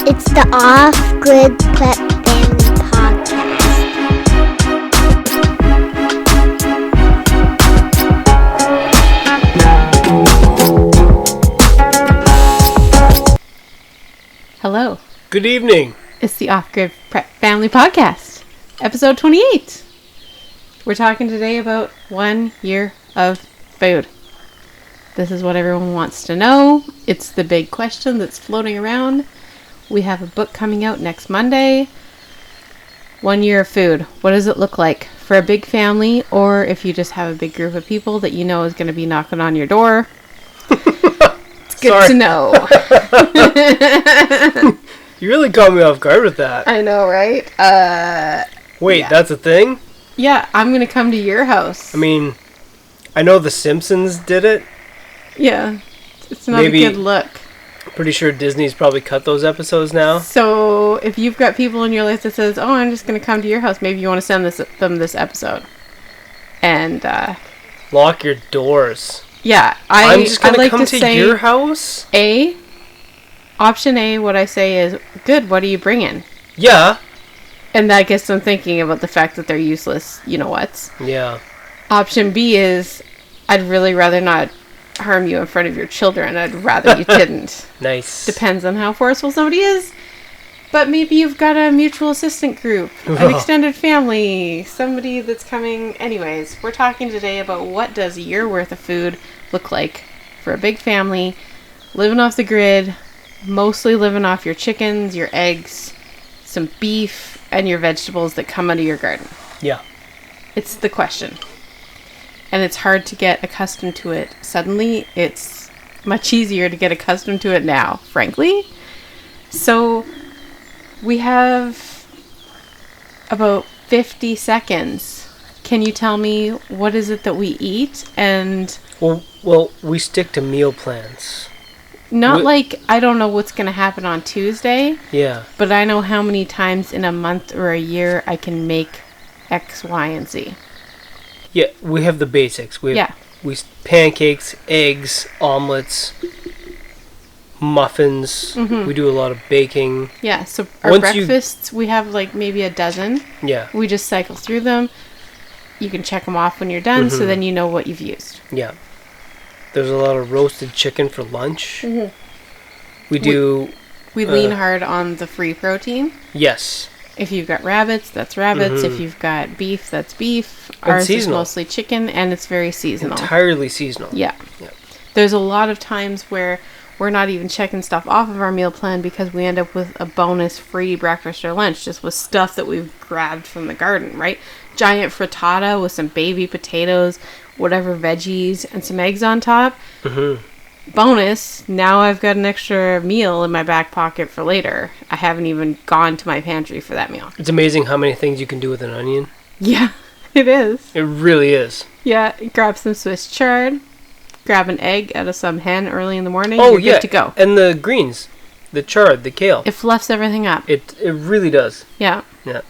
It's the Off-Grid Prep Family Podcast. Hello. Good evening. It's the Off-Grid Prep Family Podcast, episode 28. We're talking today about 1 year of food. This is what everyone wants to know. It's the big question that's floating around. We have a book coming out next Monday. 1 year of food. What does it look like for a big family, or if you just have a big group of people that you know is going to be knocking on your door? It's good to know. You really caught me off guard with that. I know, right? Wait, yeah. That's a thing? Yeah, I'm going to come to your house. I mean, I know The Simpsons did it. Yeah, it's not Maybe, a good look. Pretty sure Disney's probably cut those episodes now. So if you've got people in your life that says, "Oh, I'm just going to come to your house," maybe you want to send them this episode. And lock your doors. Yeah, I'm just going like to come to your house. Option A, what I say is, "Good. What are you bringing?" Yeah. And that gets them thinking about the fact that they're useless. You know what's? Yeah. Option B is, I'd really rather not harm you in front of your children. I'd rather you didn't. Nice. Depends on how forceful somebody is. But maybe you've got a mutual assistant group, an extended family, somebody that's coming. Anyways, we're talking today about what does a year worth of food look like for a big family, living off the grid, mostly living off your chickens, your eggs, some beef, and your vegetables that come out of your garden. Yeah. It's the question. And it's hard to get accustomed to it suddenly. It's much easier to get accustomed to it now, frankly. So we have about 50 seconds. Can you tell me what is it that we eat? And Well, we stick to meal plans. not like I don't know what's going to happen on Tuesday. Yeah. But I know how many times in a month or a year I can make X, Y, and Z. Yeah, we have the basics. We pancakes, eggs, omelets, muffins. Mm-hmm. We do a lot of baking. Yeah, so our breakfasts, we have like maybe a dozen. Yeah. We just cycle through them. You can check them off when you're done, so then you know what you've used. Yeah. There's a lot of roasted chicken for lunch. Mm-hmm. We lean hard on the free protein. Yes. If you've got rabbits, that's rabbits. Mm-hmm. If you've got beef, that's beef. And Ours seasonal. is mostly chicken, and it's very seasonal. Entirely seasonal. Yeah. There's a lot of times where we're not even checking stuff off of our meal plan because we end up with a bonus free breakfast or lunch just with stuff that we've grabbed from the garden, right? Giant frittata with some baby potatoes, whatever veggies, and some eggs on top. Mm-hmm. Bonus, now I've got an extra meal in my back pocket for later. I haven't even gone to my pantry for that meal. It's amazing how many things you can do with an onion. Yeah, it is. It really is. Yeah, grab some Swiss chard, grab an egg out of some hen early in the morning. Oh, you're yeah. good to go. And the greens, the chard, the kale. It fluffs everything up. It really does. Yeah. Yeah.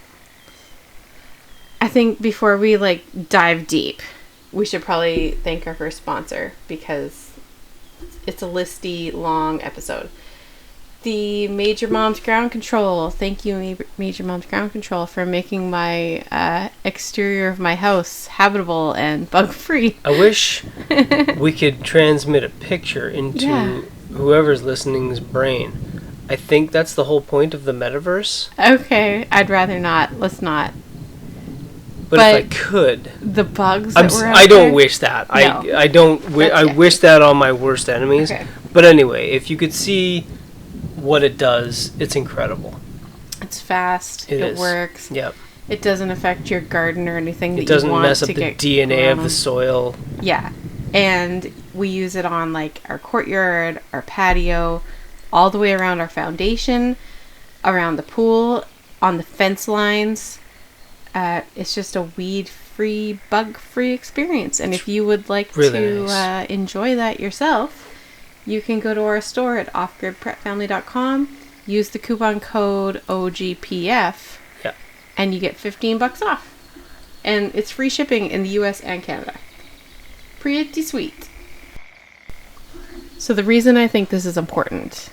I think before we dive deep, we should probably thank our first sponsor because it's a listy, long episode. The Major Mom's Ground Control. Thank you, Major Mom's Ground Control, for making my exterior of my house habitable and bug-free. I wish we could transmit a picture into whoever's listening's brain. I think that's the whole point of the metaverse. Okay, I'd rather not. Let's not. But if I could, the bugs that were out I don't there? wish that. No. I don't. I wish that on my worst enemies. Okay. But anyway, if you could see what it does, it's incredible. It's fast. It works. Yep. It doesn't affect your garden or anything. It doesn't mess up the DNA of the soil. Yeah, and we use it on our courtyard, our patio, all the way around our foundation, around the pool, on the fence lines. It's just a weed-free, bug-free experience. And if you would like to enjoy that yourself, you can go to our store at offgridprepfamily.com, use the coupon code OGPF, and you get $15 off. And it's free shipping in the US and Canada. Pretty sweet. So the reason I think this is important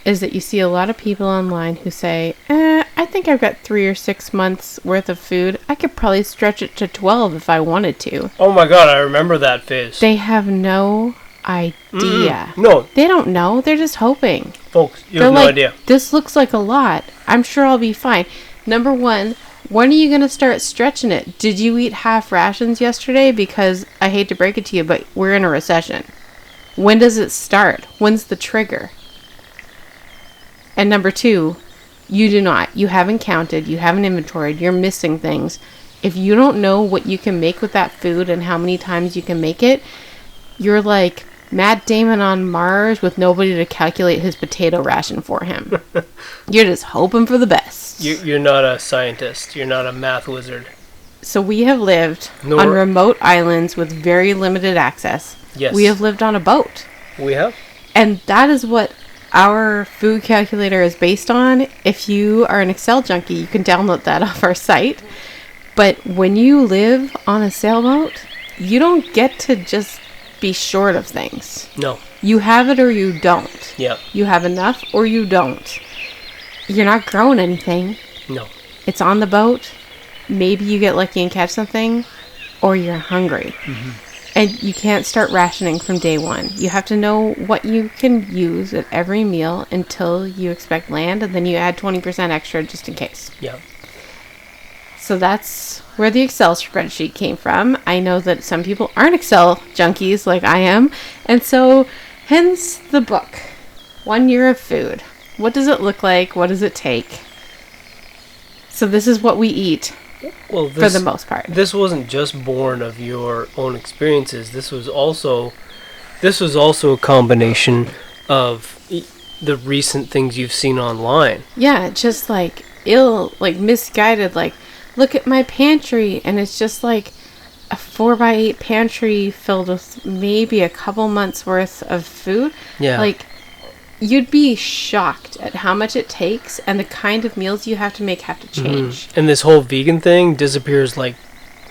is that you see a lot of people online who say, I think I've got 3 or 6 months worth of food. I could probably stretch it to 12 if I wanted to. Oh my god, I remember that phase. They have no idea. No. They don't know. They're just hoping. Folks, you They're have no like, idea. this looks like a lot. I'm sure I'll be fine. Number one, when are you going to start stretching it? Did you eat half rations yesterday? Because I hate to break it to you, but we're in a recession. When does it start? When's the trigger? And number two, you do not. You haven't counted. You haven't inventoried. You're missing things. If you don't know what you can make with that food and how many times you can make it, you're like Matt Damon on Mars with nobody to calculate his potato ration for him. You're just hoping for the best. You're not a scientist. You're not a math wizard. So we have lived on remote islands with very limited access. Yes. We have lived on a boat. We have. And that is what our food calculator is based on. If you are an Excel junkie, you can download that off our site. But when you live on a sailboat, you don't get to just be short of things. No. You have it or you don't. Yeah. You have enough or you don't. You're not growing anything. No. It's on the boat. Maybe you get lucky and catch something, or you're hungry. Mm-hmm. And you can't start rationing from day one. You have to know what you can use at every meal until you expect land, and then you add 20% extra just in case. Yeah. So that's where the Excel spreadsheet came from. I know that some people aren't Excel junkies like I am, and so hence the book, 1 Year of Food. What does it look like? What does it take? So this is what we eat. Well, for the most part. This wasn't just born of your own experiences. This was also a combination of the recent things you've seen online. Yeah, just like misguided, like, look at my pantry, and it's just like a 4x8 pantry filled with maybe a couple months worth of food. Yeah. Like, you'd be shocked at how much it takes, and the kind of meals you have to make have to change. Mm-hmm. And this whole vegan thing disappears in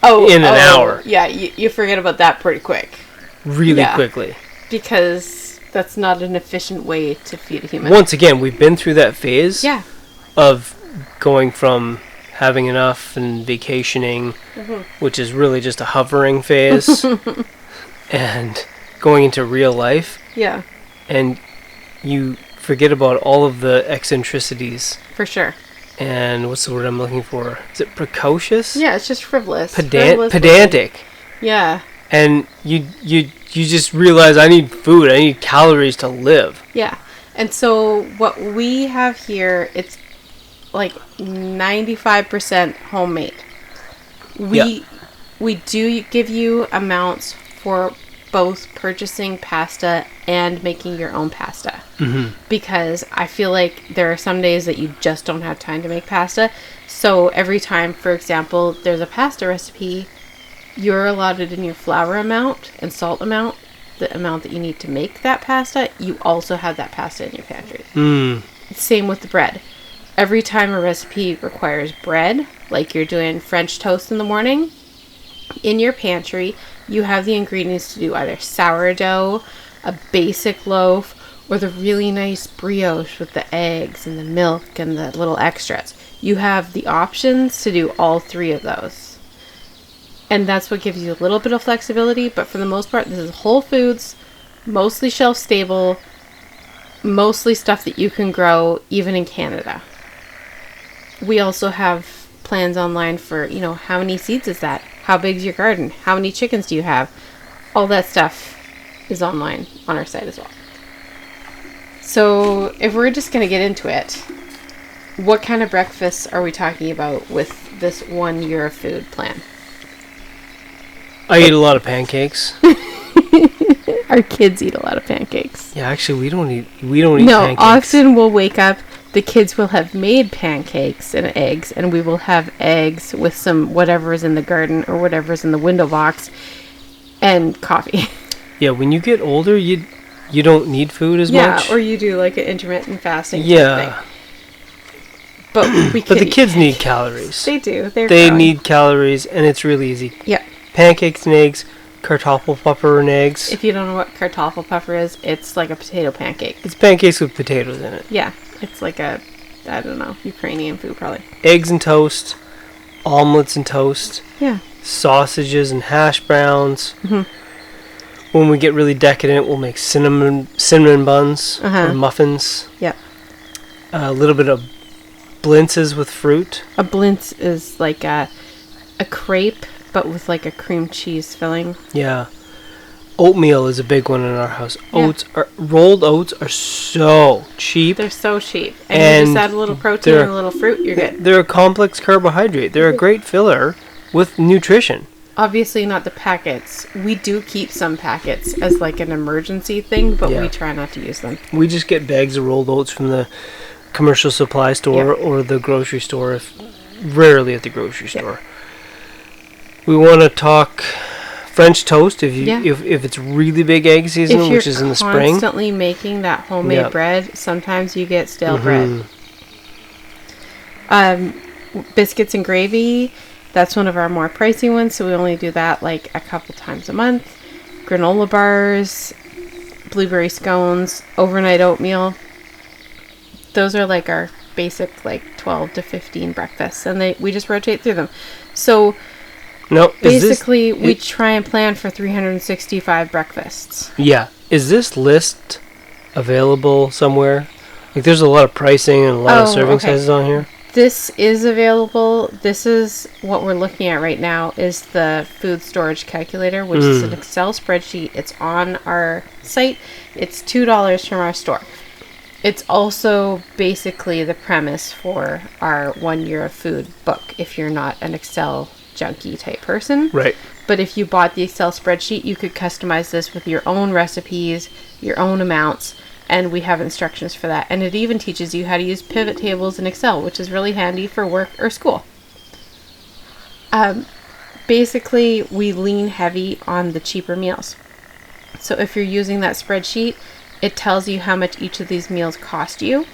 an hour. Yeah, you forget about that pretty quick. Really quickly. Because that's not an efficient way to feed a human. Once again, we've been through that phase of going from having enough and vacationing, which is really just a hovering phase, and going into real life. Yeah. And you forget about all of the eccentricities. For sure. And what's the word I'm looking for? Is it precocious? Yeah, it's just frivolous. Pedantic. Yeah. And you just realize I need food. I need calories to live. Yeah. And so what we have here, it's like 95% homemade. We do give you amounts for both purchasing pasta and making your own pasta. Mm-hmm. Because I feel like there are some days that you just don't have time to make pasta. So every time, for example, there's a pasta recipe, you're allotted in your flour amount and salt amount, the amount that you need to make that pasta, you also have that pasta in your pantry. Same with the bread. Every time a recipe requires bread, like you're doing French toast in the morning, in your pantry, you have the ingredients to do either sourdough, a basic loaf, or the really nice brioche with the eggs and the milk and the little extras. You have the options to do all three of those. And that's what gives you a little bit of flexibility, but for the most part, this is whole foods, mostly shelf stable, mostly stuff that you can grow even in Canada. We also have plans online for, how many seeds is that? How big is your garden? How many chickens do you have? All that stuff is online on our site as well. So if we're just going to get into it, what kind of breakfasts are we talking about with this 1 year of food plan? I eat a lot of pancakes. Our kids eat a lot of pancakes. Yeah, actually, we don't eat pancakes. No, often we'll wake up, the kids will have made pancakes and eggs, and we will have eggs with some whatever is in the garden or whatever is in the window box, and coffee. Yeah, when you get older, you don't need food as much. Yeah, or you do like an intermittent fasting thing. But the kids need calories. They do. They need calories, and it's really easy. Yeah. Pancakes and eggs, Kartoffelpuffer and eggs. If you don't know what Kartoffelpuffer is, it's like a potato pancake. It's pancakes with potatoes in it. Yeah, it's like a, I don't know, Ukrainian food probably. Eggs and toast, omelets and toast. Yeah. Sausages and hash browns. Mm-hmm. When we get really decadent, we'll make cinnamon buns or muffins. Yep. A little bit of blintzes with fruit. A blintz is like a crepe, but with like a cream cheese filling. Yeah. Oatmeal is a big one in our house. Rolled oats are so cheap. They're so cheap. And you just add a little protein and a little fruit, you're good. They're a complex carbohydrate. They're a great filler with nutrition. Obviously not the packets. We do keep some packets as like an emergency thing, but we try not to use them. We just get bags of rolled oats from the commercial supply store or the grocery store, rarely at the grocery store. We want to talk French toast if it's really big egg season, which is in the spring. If you're constantly making that homemade bread, sometimes you get stale bread. Biscuits and gravy, that's one of our more pricey ones, so we only do that like a couple times a month. Granola bars, blueberry scones, overnight oatmeal. Those are like our basic like 12 to 15 breakfasts, and we just rotate through them. So basically we try and plan for 365 breakfasts. Yeah. Is this list available somewhere? Like there's a lot of pricing and a lot of serving sizes on here. This is available. This is what we're looking at right now is the food storage calculator, which is an Excel spreadsheet. It's on our site. It's $2 from our store. It's also basically the premise for our 1 year of food book if you're not an Excel junkie type person. Right. But if you bought the Excel spreadsheet, you could customize this with your own recipes, your own amounts, and we have instructions for that. And it even teaches you how to use pivot tables in Excel, which is really handy for work or school. Basically, we lean heavy on the cheaper meals. So if you're using that spreadsheet, it tells you how much each of these meals cost you,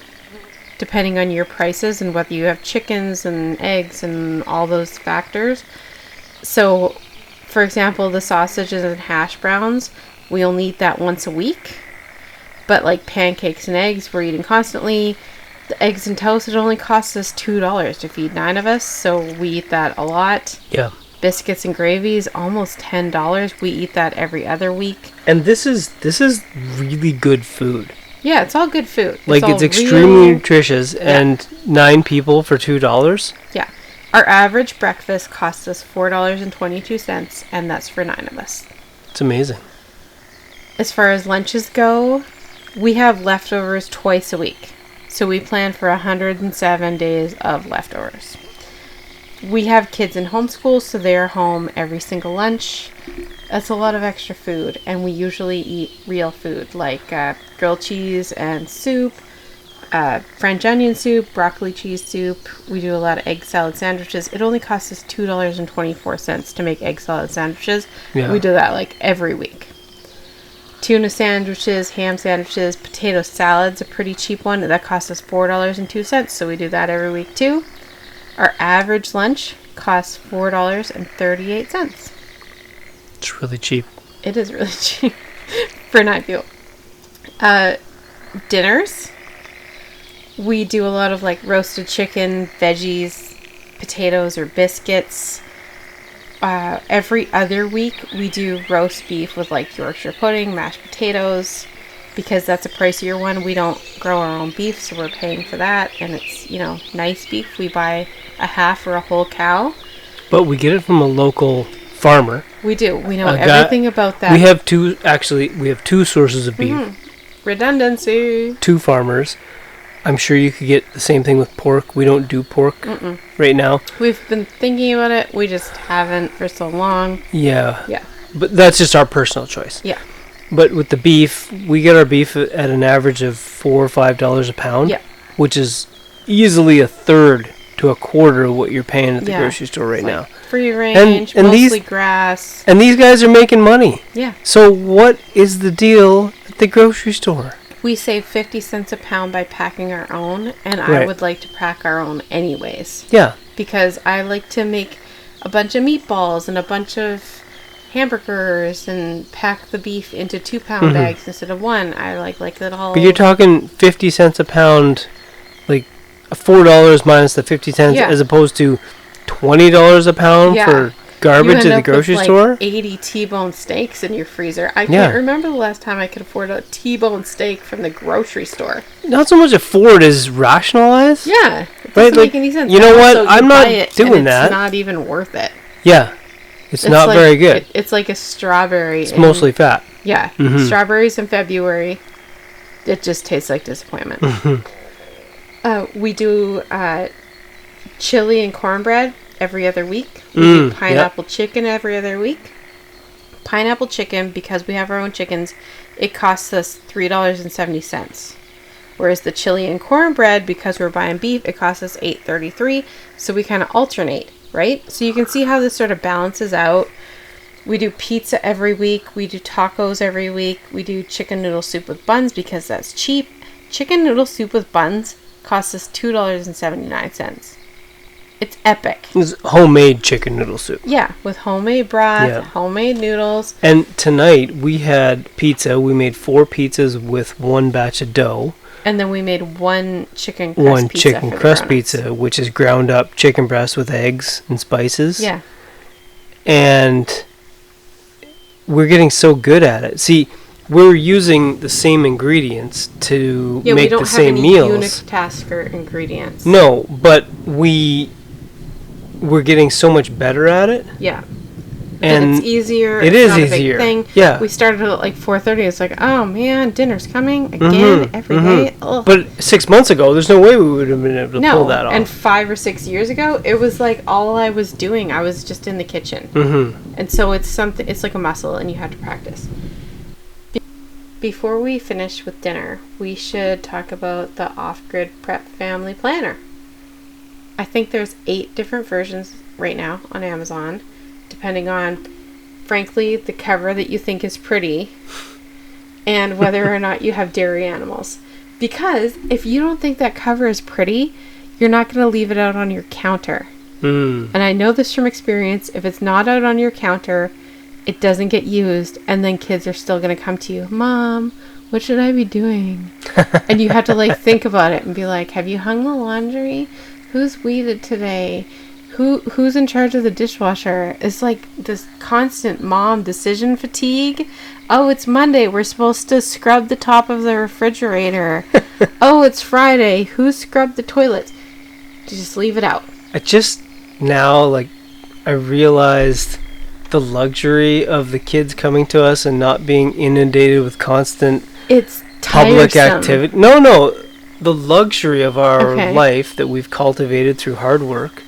depending on your prices and whether you have chickens and eggs and all those factors. So, for example, the sausages and hash browns, we only eat that once a week. But like pancakes and eggs, we're eating constantly. The eggs and toast, it only costs us $2 to feed 9 of us, so we eat that a lot. Yeah. Biscuits and gravy almost $10. We eat that every other week. And this is really good food. Yeah, it's all good food. Like it's extremely nutritious, and 9 people for $2. Yeah. Our average breakfast costs us $4.22, and that's for 9 of us. It's amazing. As far as lunches go, we have leftovers twice a week. So we plan for 107 days of leftovers. We have kids in homeschool, so they're home every single lunch. That's a lot of extra food, and we usually eat real food like grilled cheese and soup, French onion soup, broccoli cheese soup. We do a lot of egg salad sandwiches. It only costs us $2.24 to make egg salad sandwiches. Yeah. We do that like every week. Tuna sandwiches, ham sandwiches, potato salad's a pretty cheap one. That costs us $4.02, so we do that every week too. Our average lunch costs $4.38. It's really cheap. It is really cheap for 9 people. Dinners, we do a lot of like roasted chicken, veggies, potatoes, or biscuits. Every other week we do roast beef with like Yorkshire pudding, mashed potatoes, because that's a pricier one. We don't grow our own beef, so we're paying for that, and it's, nice beef. We buy a half or a whole cow. But we get it from a local farmer. We do. We know everything about that. We have two sources of beef. Mm-hmm. Redundancy. 2 farmers. I'm sure you could get the same thing with pork. We don't do pork right now. We've been thinking about it. We just haven't for so long. Yeah. Yeah. But that's just our personal choice. Yeah. But with the beef, we get our beef at an average of $4 or $5 a pound. Yeah. Which is easily a third to a quarter of what you're paying at the grocery store right now. Free range, and mostly grass. And these guys are making money. Yeah. So what is the deal at the grocery store? We save 50 cents a pound by packing our own, and I would like to pack our own anyways. Yeah. Because I like to make a bunch of meatballs and a bunch of hamburgers and pack the beef into 2-pound bags instead of one. I like it all. But you're talking 50 cents a pound, like $4 minus the 50 cents, as opposed to $20 a pound for garbage at the grocery store. Like 80 T-bone steaks in your freezer. I can't remember the last time I could afford a T-bone steak from the grocery store. Not so much afford as rationalize. Yeah, it doesn't make any sense. You know what? I'm not doing that. It's not even worth it. Yeah, it's not like, very good. It's like a strawberry. It's mostly fat. Yeah, strawberries in February. It just tastes like disappointment. We do chili and cornbread every other week. We do pineapple chicken every other week. Pineapple chicken, because we have our own chickens, it costs us $3.70. Whereas the chili and cornbread, because we're buying beef, it costs us $8.33. So we kind of alternate, right? So you can see how this sort of balances out. We do pizza every week. We do tacos every week. We do chicken noodle soup with buns because that's cheap. Chicken noodle soup with buns costs us $2.79. It's epic. It's homemade chicken noodle soup. Yeah, with homemade broth, homemade noodles. And tonight we had pizza. We made 4 pizzas with 1 batch of dough. And then we made one chicken crust pizza, which is ground up chicken breast with eggs and spices. Yeah. And we're getting so good at it. See, we're using the same ingredients to make the same meals. We don't have any unitasker ingredients. No, but we're getting so much better at it. Yeah. And it's easier. It is easier. A big thing. Yeah. We started at like 4:30. It's like, oh man, dinner's coming again every day. Ugh. But 6 months ago, there's no way we would have been able to pull that off. And 5 or 6 years ago, it was like all I was doing. I was just in the kitchen. And so it's like a muscle, and you have to practice. Before we finish with dinner, we should talk about the Off-Grid Prep Family Planner. I think there's 8 different versions right now on Amazon, depending on, frankly, the cover that you think is pretty and whether or not you have dairy animals. Because if you don't think that cover is pretty, you're not going to leave it out on your counter. And I know this from experience. If it's not out on your counter, it doesn't get used, and then kids are still going to come to you, Mom, what should I be doing? And you have to like think about it and be like, have you hung the laundry? Who's weeded today? Who's in charge of the dishwasher? It's like this constant mom decision fatigue. Oh, it's Monday. We're supposed to scrub the top of the refrigerator. Oh, it's Friday. Who scrubbed the toilets? Just leave it out. I realized the luxury of the kids coming to us and not being inundated with constant public activity. No, the luxury of our life that we've cultivated through hard work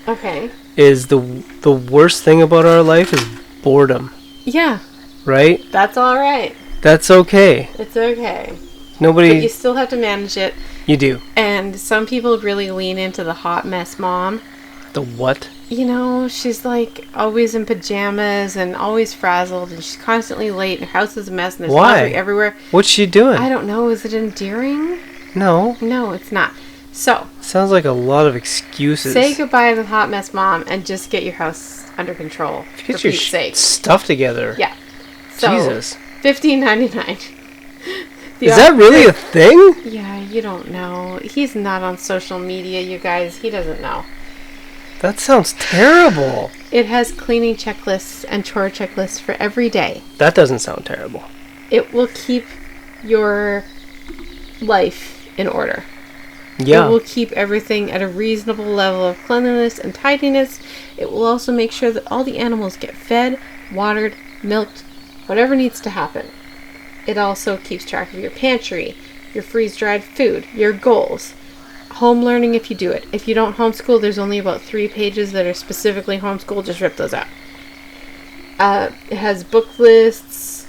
is the worst thing about our life is boredom. Yeah. Right? That's all right. That's okay. It's okay. But you still have to manage it. You do. And some people really lean into the hot mess mom. The what? You know, she's like always in pajamas and always frazzled, and she's constantly late, and her house is a mess, and there's laundry everywhere. What's she doing? I don't know. Is it endearing? No. No, it's not. So. Sounds like a lot of excuses. Say goodbye to the hot mess mom and just get your house under control. Get your stuff together. Yeah. So, Jesus. $15.99. Is that really a thing? Yeah, you don't know. He's not on social media, you guys. He doesn't know. That sounds terrible. It has cleaning checklists and chore checklists for every day. That doesn't sound terrible. It will keep your life in order. Yeah. It will keep everything at a reasonable level of cleanliness and tidiness. It will also make sure that all the animals get fed, watered, milked, whatever needs to happen. It also keeps track of your pantry, your freeze-dried food, your goals. Home learning if you do it. If you don't homeschool, there's only about 3 pages that are specifically homeschool. Just rip those out. It has book lists,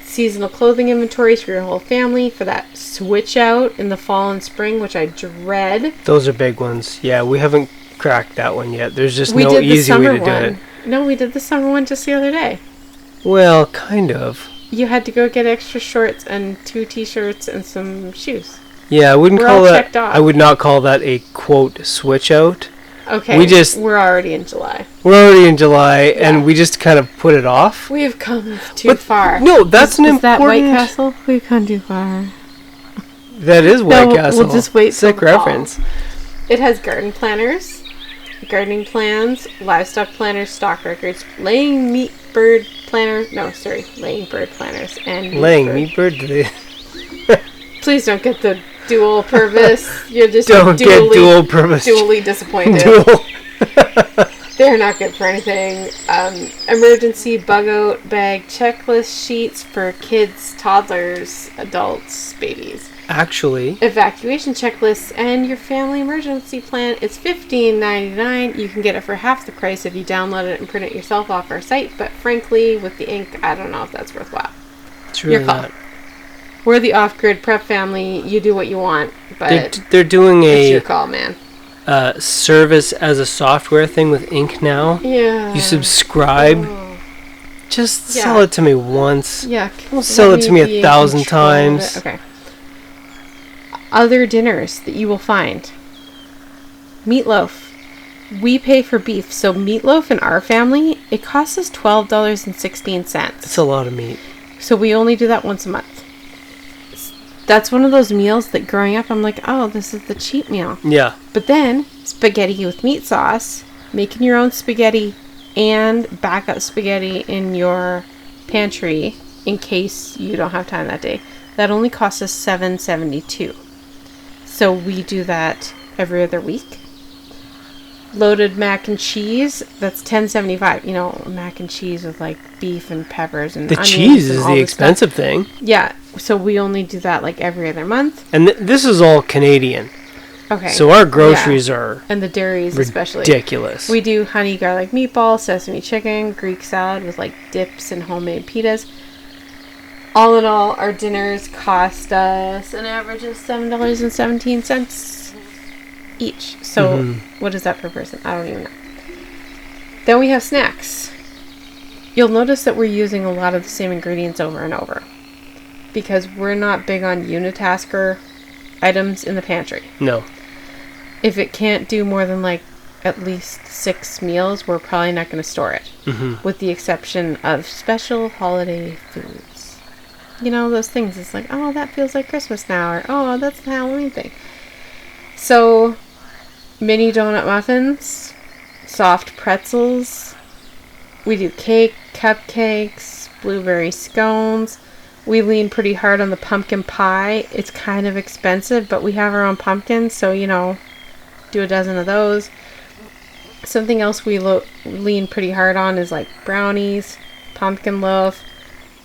seasonal clothing inventories for your whole family for that switch out in the fall and spring, which I dread. Those are big ones. Yeah, we haven't cracked that one yet. There's just no easy way to do it. No, we did the summer one just the other day. Well, kind of. You had to go get extra shorts and 2 t-shirts and some shoes. Yeah, I would not call that a quote switch out. Okay. We're already in July. And we just kind of put it off. We have come too far. No, that's is that White Castle? We've come too far. That is White Castle. We'll just wait. Sick reference. It has garden planners, gardening plans, livestock planners, stock records, laying bird planners, and meat bird. Please don't get the dual purpose. You're just get dual purpose. Dually disappointed. They're not good for anything. Emergency bug out bag checklist sheets for kids, toddlers, adults, babies. Actually, evacuation checklists and your family emergency plan. It's $15.99. You can get it for half the price if you download it and print it yourself off our site. But frankly, with the ink, I don't know if that's worthwhile. It's really not. We're the off-grid prep family. You do what you want, but they're doing it's your call, man. Service as a software thing with ink now. Yeah. You subscribe. Oh. Just sell it to me once. Yeah. Don't sell it to me 1,000 times. Okay. Other dinners that you will find. Meatloaf. We pay for beef, so meatloaf in our family, it costs us $12.16. That's a lot of meat. So we only do that once a month. That's one of those meals that growing up, I'm like, oh, this is the cheap meal. Yeah. But then, spaghetti with meat sauce, making your own spaghetti, and backup spaghetti in your pantry in case you don't have time that day. That only costs us $7.72. So we do that every other week. Loaded mac and cheese, that's $10.75. You know, mac and cheese with like beef and peppers and the cheese is the expensive thing. Yeah, so we only do that like every other month. And this is all Canadian. Okay. So our groceries are and the dairies especially ridiculous. We do honey garlic meatball, sesame chicken, Greek salad with like dips and homemade pitas. All in all, our dinners cost us an average of $7.17 each. So what is that per person? I don't even know. Then we have snacks. You'll notice that we're using a lot of the same ingredients over and over because we're not big on unitasker items in the pantry. No. If it can't do more than like at least 6 meals, we're probably not going to store it. With the exception of special holiday foods. You know, those things. It's like, oh, that feels like Christmas now. Or, oh, that's the Halloween thing. So, mini donut muffins, soft pretzels. We do cake, cupcakes, blueberry scones. We lean pretty hard on the pumpkin pie. It's kind of expensive, but we have our own pumpkins, so, you know, do a dozen of those. Something else we lean pretty hard on is like brownies, pumpkin loaf,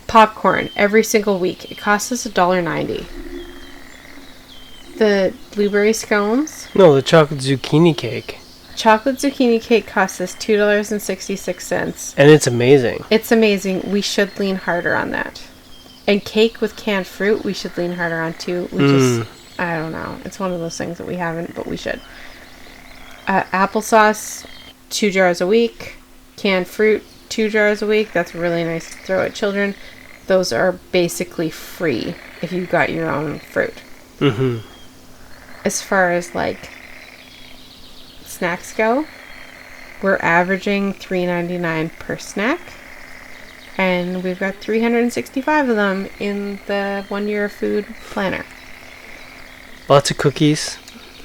popcorn every single week. It costs us $1.90. The blueberry scones. No, the chocolate zucchini cake. Chocolate zucchini cake costs us $2.66. And it's amazing. It's amazing. We should lean harder on that. And cake with canned fruit, we should lean harder on too. We just, I don't know. It's one of those things that we haven't, but we should. Applesauce, 2 jars a week. Canned fruit, 2 jars a week. That's really nice to throw at children. Those are basically free if you've got your own fruit. As far as like snacks go, we're averaging $3.99 per snack. And we've got 365 of them in the 1 year food planner. Lots of cookies.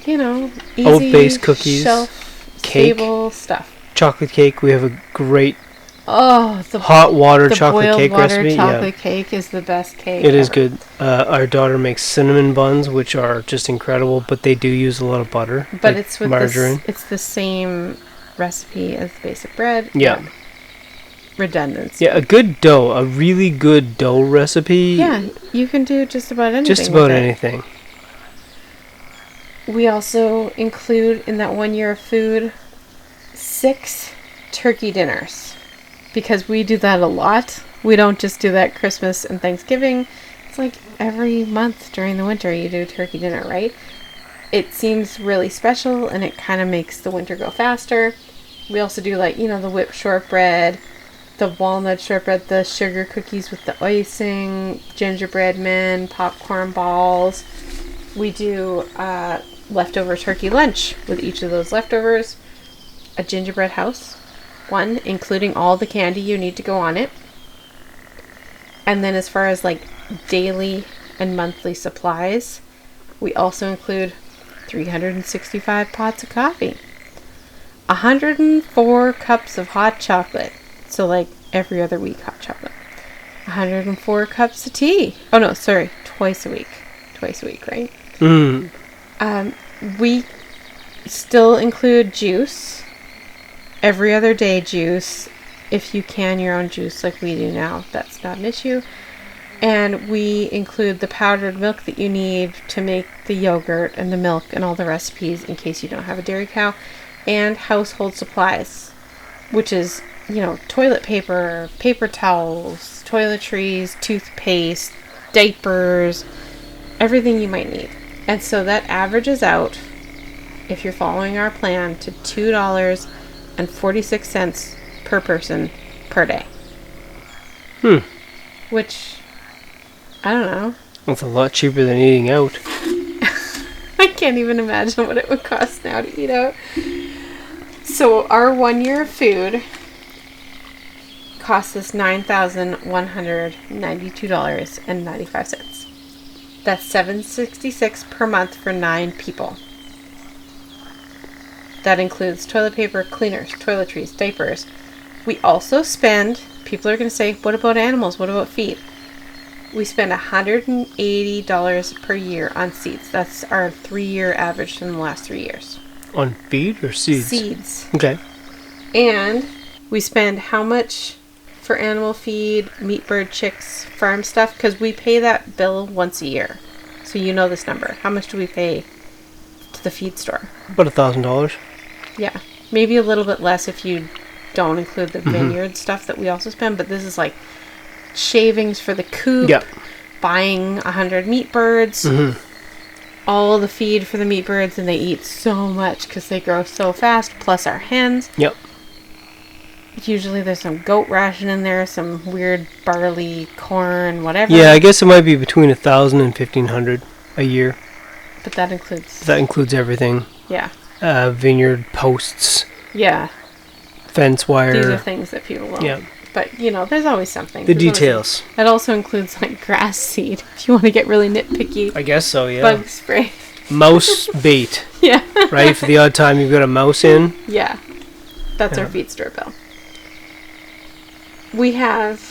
You know, easy, oat-based cookies, shelf, cake, stable stuff. Chocolate cake. We have a great the hot water chocolate cake water recipe. Chocolate cake is the best cake. It is good. Our daughter makes cinnamon buns, which are just incredible, but they do use a lot of butter. But like it's with margarine. It's the same recipe as the basic bread. Yeah. Redundancy. Yeah, a good dough, a really good dough recipe. Yeah, you can do just about anything. Just about anything. We also include in that 1 year of food 6 turkey dinners because we do that a lot. We don't just do that Christmas and Thanksgiving. It's like every month during the winter you do turkey dinner, right? It seems really special and it kind of makes the winter go faster. We also do like, you know, the whipped shortbread, the walnut shortbread, the sugar cookies with the icing, gingerbread men, popcorn balls. We do leftover turkey lunch with each of those leftovers. a gingerbread house, one, including all the candy you need to go on it. And then as far as like daily and monthly supplies, we also include 365 pots of coffee, 104 cups of hot chocolate, so like every other week hot chocolate, 104 cups of tea. Oh no, sorry, twice a week, right? We still include juice, every other day juice. If you can your own juice like we do now, that's not an issue. And we include the powdered milk that you need to make the yogurt and the milk and all the recipes in case you don't have a dairy cow. And household supplies, which is, toilet paper, paper towels, toiletries, toothpaste, diapers, everything you might need. And so that averages out, if you're following our plan, to $2.46 per person per day. Which, I don't know. That's a lot cheaper than eating out. I can't even imagine what it would cost now to eat out. So our 1 year of food costs us $9,192.95. That's $766 per month for 9 people. That includes toilet paper, cleaners, toiletries, diapers. We also spend, people are going to say, what about animals? What about feed? We spend $180 per year on seeds. That's our 3-year average in the last 3 years. On feed or seeds? Seeds. Okay. And we spend how much for animal feed, meat, bird, chicks, farm stuff? Because we pay that bill once a year. So you know this number. How much do we pay to the feed store? About $1,000. Yeah. Maybe a little bit less if you don't include the vineyard stuff that we also spend. But this is like shavings for the coop. Yep. Buying 100 meat birds. All the feed for the meat birds, and they eat so much because they grow so fast, plus our hens. Yep. Usually there's some goat ration in there, some weird barley, corn, whatever. Yeah, I guess it might be between $1,000 and $1,500 a year. But that includes... That includes everything. Yeah. Vineyard posts. Yeah. Fence wire. These are things that people won't. Yeah. But, there's always something. The details. It also includes, like, grass seed, if you want to get really nitpicky. I guess so, yeah. Bug spray. Mouse bait. Yeah. Right? For the odd time you've got a mouse in. Yeah. That's our feed store bill. We have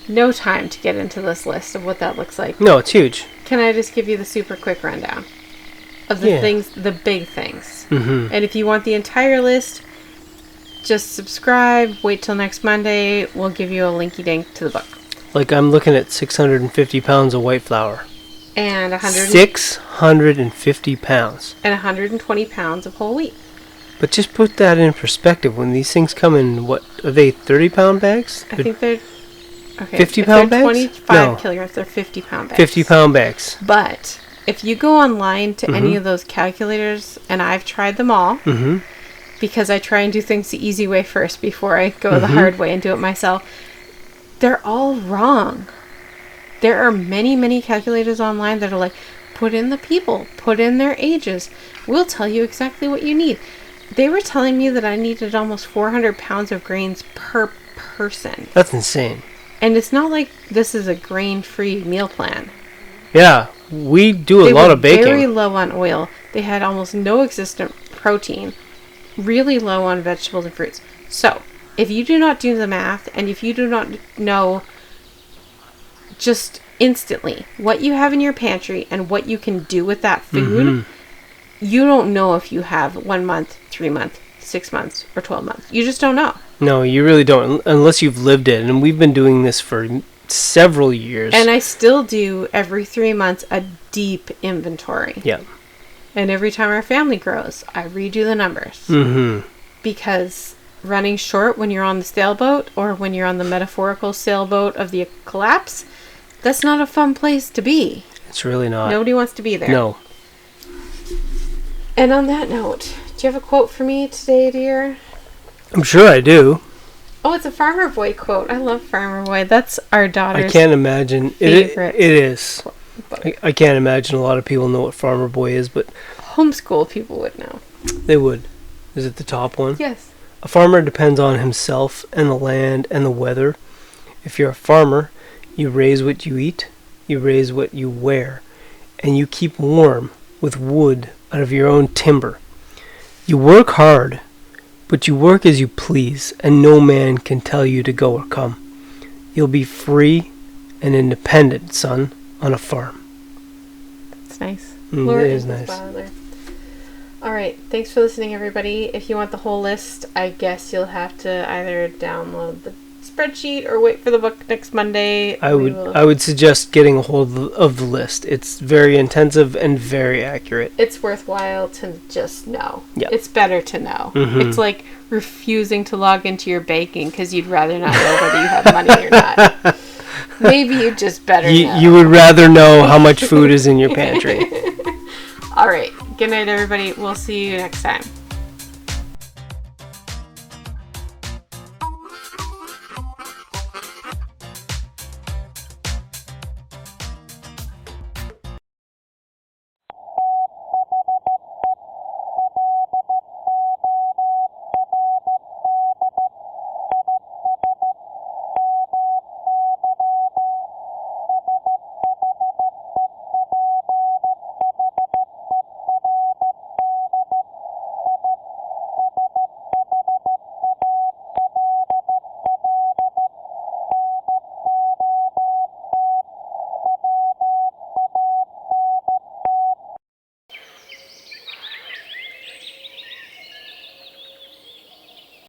no time to get into this list of what that looks like. No, it's huge. Can I just give you the super quick rundown of the things, the big things? And if you want the entire list, just subscribe, wait till next Monday, we'll give you a linky dink to the book. Like I'm looking at 650 pounds of white flour. And 650 pounds. And 120 pounds of whole wheat. But just put that in perspective. When these things come in, what are they? 30-pound bags? I think they're 50-pound bags. 25 kilograms. They're 50-pound bags. 50-pound bags. But if you go online to any of those calculators, and I've tried them all, because I try and do things the easy way first before I go the hard way and do it myself, they're all wrong. There are many, many calculators online that are like, put in the people, put in their ages. We'll tell you exactly what you need. They were telling me that I needed almost 400 pounds of grains per person. That's insane. And it's not like this is a grain-free meal plan. Yeah, we do a lot of baking. They were very low on oil. They had almost no existent protein. Really low on vegetables and fruits. So, if you do not do the math, and if you do not know just instantly what you have in your pantry and what you can do with that food, you don't know if you have 1 month, 3 months, 6 months, or 12 months. You just don't know. No, you really don't, unless you've lived it. And we've been doing this for several years. And I still do every 3 months a deep inventory. Yeah. And every time our family grows, I redo the numbers. Because running short when you're on the sailboat, or when you're on the metaphorical sailboat of the collapse, that's not a fun place to be. It's really not. Nobody wants to be there. No. And on that note, do you have a quote for me today, dear? I'm sure I do. Oh, it's a Farmer Boy quote. I love Farmer Boy. That's our daughter's I can't imagine. favorite. It is. I can't imagine a lot of people know what Farmer Boy is, but Homeschool people would know. they would. Is it the top one? Yes. A farmer depends on himself and the land and the weather. If you're a farmer, you raise what you eat, you raise what you wear, and you keep warm with wood out of your own timber. You work hard, but you work as you please, and no man can tell you to go or come. You'll be free and independent, son, on a farm. It's nice. It is nice. All right. Thanks for listening, everybody. If you want the whole list, I guess you'll have to either download the spreadsheet or wait for the book next Monday. I would suggest getting a hold of the list. It's very intensive and very accurate. It's worthwhile to just know. Yeah. It's better to know. Mm-hmm. It's like refusing to log into your banking because you'd rather not know whether you have money or not. Maybe you just better know. You would rather know how much food is in your pantry. All right. Good night, everybody. We'll see you next time.